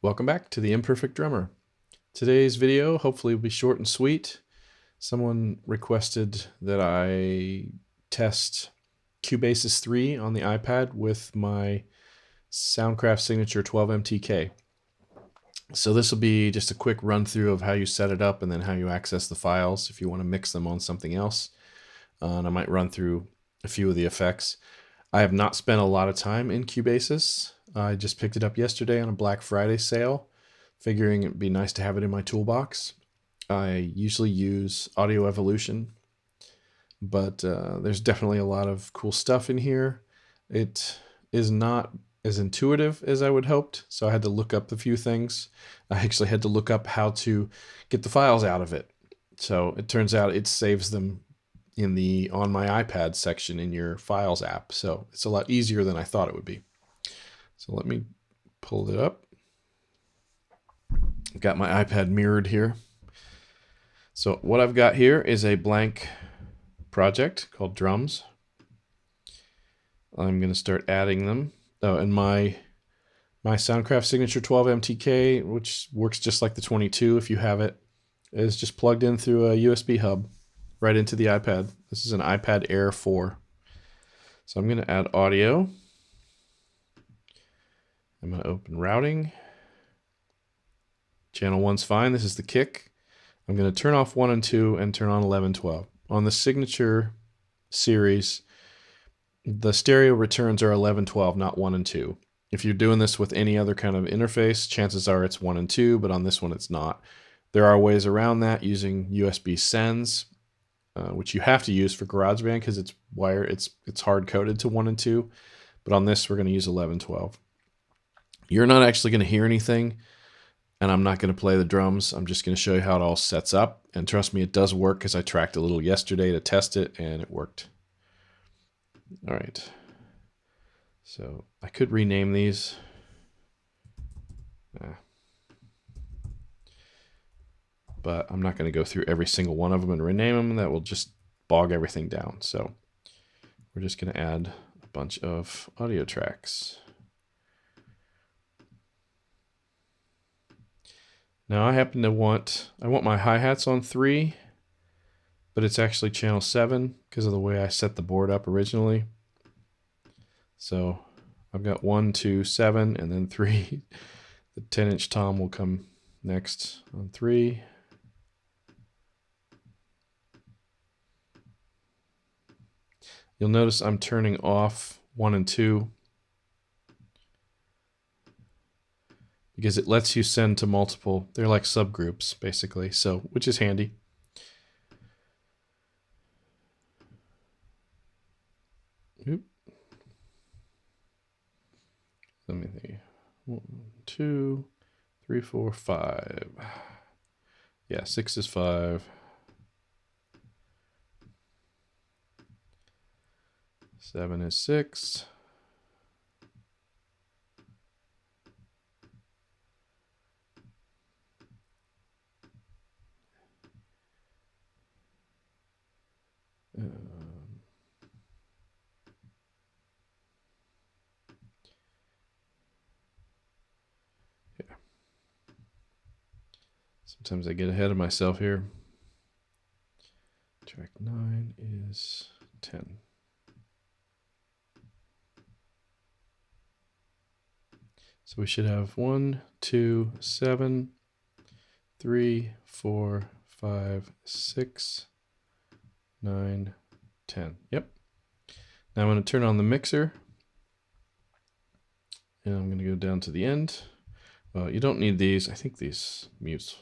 Welcome back to The Imperfect Drummer. Today's video hopefully will be short and sweet. Someone requested that I test Cubasis 3 on the iPad with my Soundcraft Signature 12 MTK. So this will be just a quick run through of how you set it up and then how you access the files if you want to mix them on something else. And I might run through a few of the effects. I have not spent a lot of time in Cubasis. I just picked it up yesterday on a Black Friday sale, figuring it'd be nice to have it in my toolbox. I usually use Audio Evolution, but there's definitely a lot of cool stuff in here. It is not as intuitive as I would hoped, so I had to look up a few things. I actually had to look up how to get the files out of it. So it turns out it saves them in the On My iPad section in your Files app. So it's a lot easier than I thought it would be. So let me pull it up. I've got my iPad mirrored here. So what I've got here is a blank project called Drums. I'm going to start adding them. Oh, and my Soundcraft Signature 12 MTK, which works just like the 22 if you have it, is just plugged in through a USB hub right into the iPad. This is an iPad Air 4. So I'm going to add audio. I'm going to open routing. Channel 1's fine. This is the kick. I'm going to turn off 1 and 2 and turn on 11, 12. On the Signature series, the stereo returns are 11, 12, not 1 and 2. If you're doing this with any other kind of interface, chances are it's 1 and 2, but on this one it's not. There are ways around that using USB sends, which you have to use for GarageBand because it's wired. It's hard coded to 1 and 2, but on this we're going to use 11, 12. You're not actually going to hear anything, and I'm not going to play the drums. I'm just going to show you how it all sets up, and trust me, it does work because I tracked a little yesterday to test it, and it worked. All right, so I could rename these. But I'm not going to go through every single one of them and rename them. That will just bog everything down. So we're just going to add a bunch of audio tracks. Now I happen to want my hi-hats on 3, but it's actually channel 7 because of the way I set the board up originally. So I've got 1, 2, 7, and then 3. The 10-inch tom will come next on 3. You'll notice I'm turning off 1 and 2 because it lets you send to multiple. They're like subgroups basically, so which is handy. Oop. Let me think. 1, 2, 3, 4, 5. Yeah, 6 is 5. 7 is 6. Yeah. Sometimes I get ahead of myself here. Track 9 is 10. So we should have 1, 2, 7, 3, 4, 5, 6, 9, 10. Yep. Now I'm going to turn on the mixer. And I'm going to go down to the end. Well, you don't need these. I think these mutes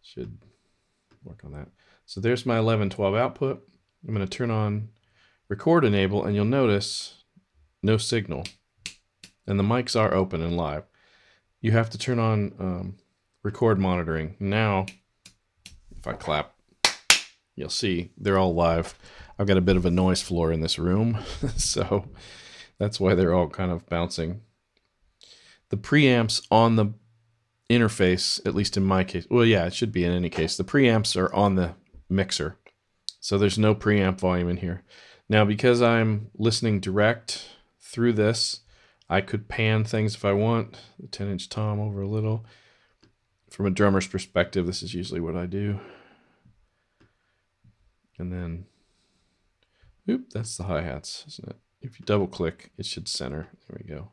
should work on that. So there's my 11, 12 output. I'm going to turn on record enable, and you'll notice no signal. And the mics are open and live. You have to turn on record monitoring. Now, if I clap, you'll see they're all live. I've got a bit of a noise floor in this room, so that's why they're all kind of bouncing. The preamps on the interface, at least in my case, well, yeah, it should be in any case. The preamps are on the mixer, so there's no preamp volume in here. Now, because I'm listening direct through this, I could pan things if I want, the 10-inch tom over a little. From a drummer's perspective, this is usually what I do. And then, oop, that's the hi-hats, isn't it? If you double click, it should center. There we go.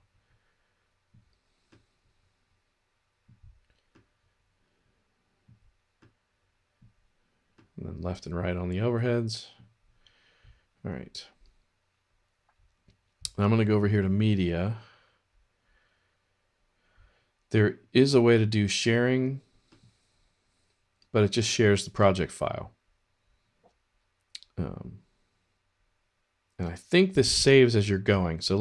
And then left and right on the overheads. All right. I'm going to go over here to media. There is a way to do sharing, but it just shares the project file. And I think this saves as you're going. So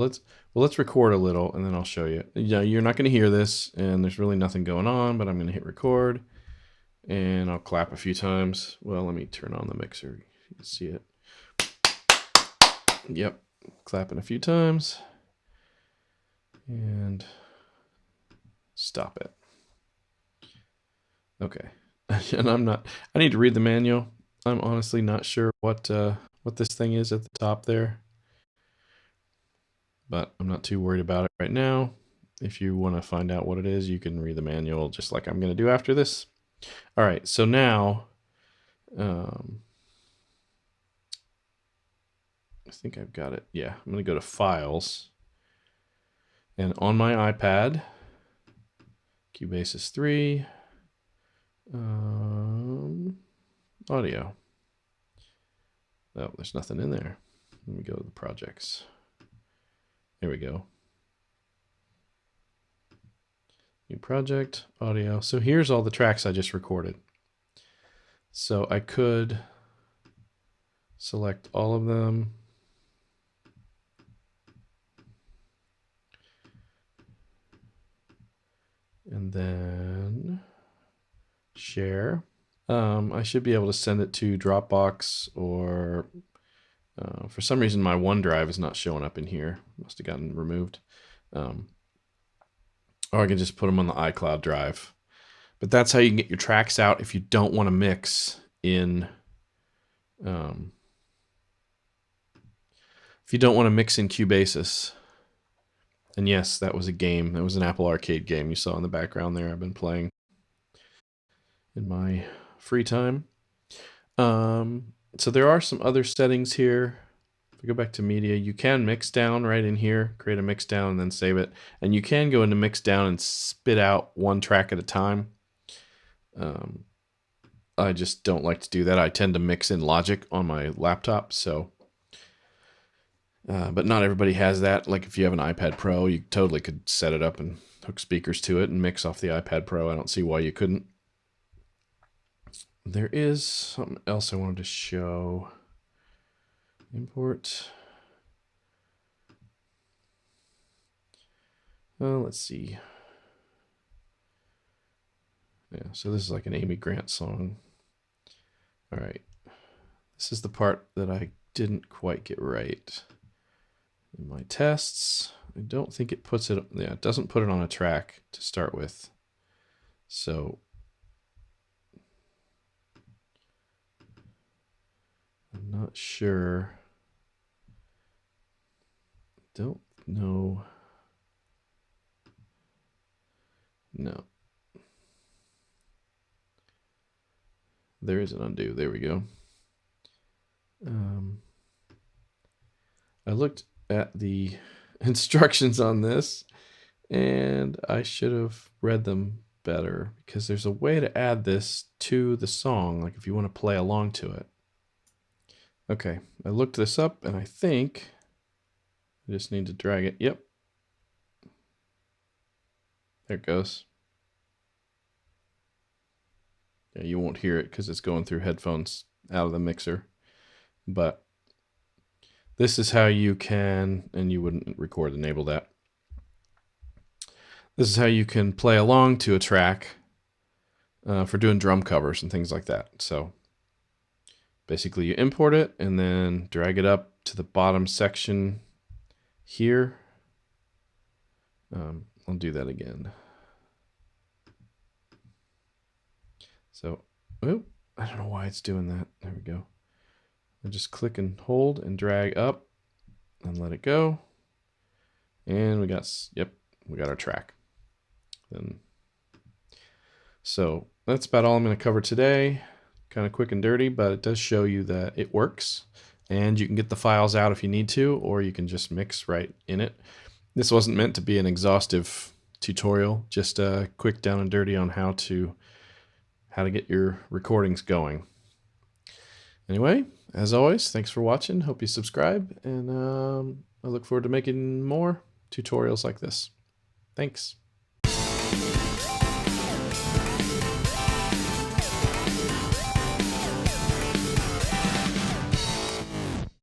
let's record a little and then I'll show you. You're not going to hear this and there's really nothing going on, but I'm going to hit record and I'll clap a few times. Well, let me turn on the mixer. You can see it. Yep. Clapping a few times and stop it. Okay. And I need to read the manual. I'm honestly not sure what this thing is at the top there, but I'm not too worried about it right now. If you want to find out what it is, you can read the manual just like I'm going to do after this. All right, so now I think I've got it. Yeah, I'm going to go to Files, and on my iPad, Cubasis 3, audio. Oh, there's nothing in there. Let me go to the projects. There we go. New project, audio. So here's all the tracks I just recorded. So I could select all of them. And then share. I should be able to send it to Dropbox, or for some reason my OneDrive is not showing up in here. Must have gotten removed. Or I can just put them on the iCloud drive. But that's how you can get your tracks out if you don't want to mix in. If you don't want to mix in Cubasis. And yes, that was a game. That was an Apple Arcade game you saw in the background there. I've been playing in my free time. So there are some other settings here. If I go back to media, you can mix down right in here, create a mix down and then save it. And you can go into mix down and spit out one track at a time. I just don't like to do that. I tend to mix in Logic on my laptop, so but not everybody has that. Like if you have an iPad Pro, you totally could set it up and hook speakers to it and mix off the iPad Pro. I don't see why you couldn't. There is something else I wanted to show. Import. Let's see. Yeah, so this is like an Amy Grant song. All right. This is the part that I didn't quite get right. In my tests, I don't think it puts it, yeah, it doesn't put it on a track to start with. So I'm not sure. Don't know. No. There is an undo. There we go. I looked at the instructions on this and I should have read them better, because there's a way to add this to the song, like if you want to play along to it. Okay, I looked this up and I think I just need to drag it. Yep. There it goes. Yeah, you won't hear it because it's going through headphones out of the mixer. But this is how you can, and you wouldn't record enable that. This is how you can play along to a track for doing drum covers and things like that. So basically you import it and then drag it up to the bottom section here. I'll do that again. So, oh, I don't know why it's doing that. There we go. I just click and hold and drag up and let it go. And we got, yep, we got our track. Then, so that's about all I'm going to cover today. Kind of quick and dirty, but it does show you that it works. And you can get the files out if you need to, or you can just mix right in it. This wasn't meant to be an exhaustive tutorial, just a quick down and dirty on how to get your recordings going. Anyway, as always, thanks for watching. Hope you subscribe, and I look forward to making more tutorials like this. Thanks.